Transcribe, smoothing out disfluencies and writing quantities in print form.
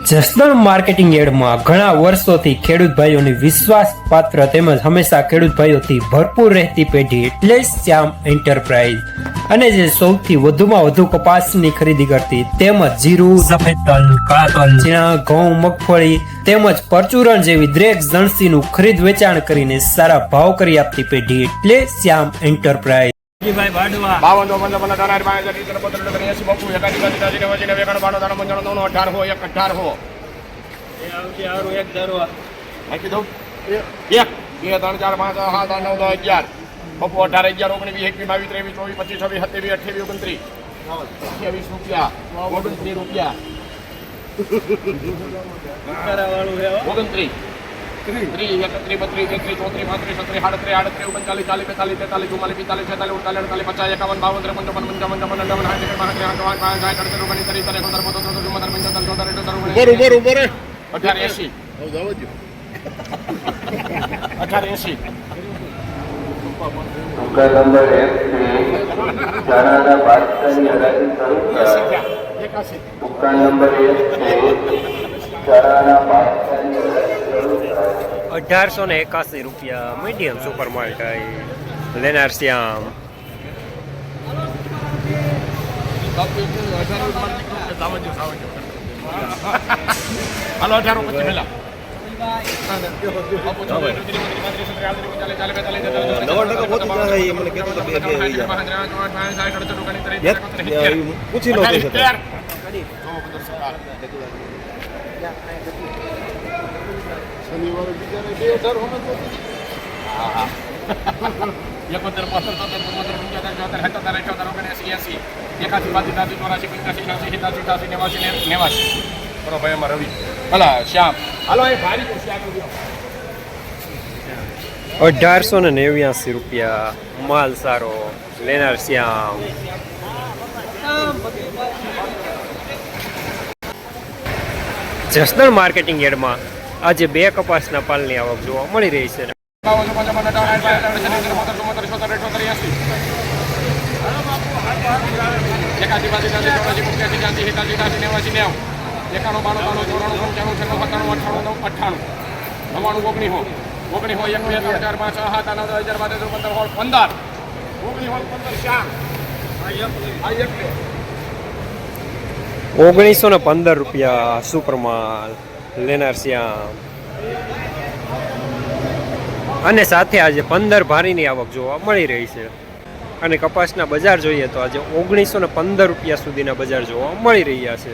Jasdan marketing યાર્ડમાં ઘણા વર્ષોથી ખેડૂત ભાઈઓની વિશ્વાસપાત્ર તેમજ હંમેશા ખેડૂત ભાઈઓથી ભરપૂર રહેતી પેઢી એટલે શ્યામ એન્ટરપ્રાઇઝ અને જે સૌથી વધુમાં વધુ કપાસની ખરીદી કરતી તેમજ જીરું, સફેદ તલ, કાળા તલ, ચણા, ઘઉં, મગફળી તેમજ પરચુરણ જેવી દરેક જણસીનું ખરીદ વેચાણ કરીને સારા ભાવ કરી આપતી પેઢી એટલે શ્યામ એન્ટરપ્રાઇઝ। ભાઈ વાડવા 52 55 18 ₹1881 મીડિયમ સુપર માલ્ટાઈ લેનાર શ્યામ। હાલો 18 પછી પેલા ₹1889 માલ સારો લેનાર શ્યામ। જસદણ માર્કેટિંગ યાર્ડમાં આજે 2 કપાસના પાલની આવક જોવા મળી રહી છે। ₹1915 સુપરમાલ લેનાર શ્યામ અને સાથે આજે 15 ભારીની આવક જોવા મળી રહી છે। અને કપાસના બજાર જોઈએ તો આજે ₹1915 સુધીના બજાર જોવા મળી રહ્યા છે।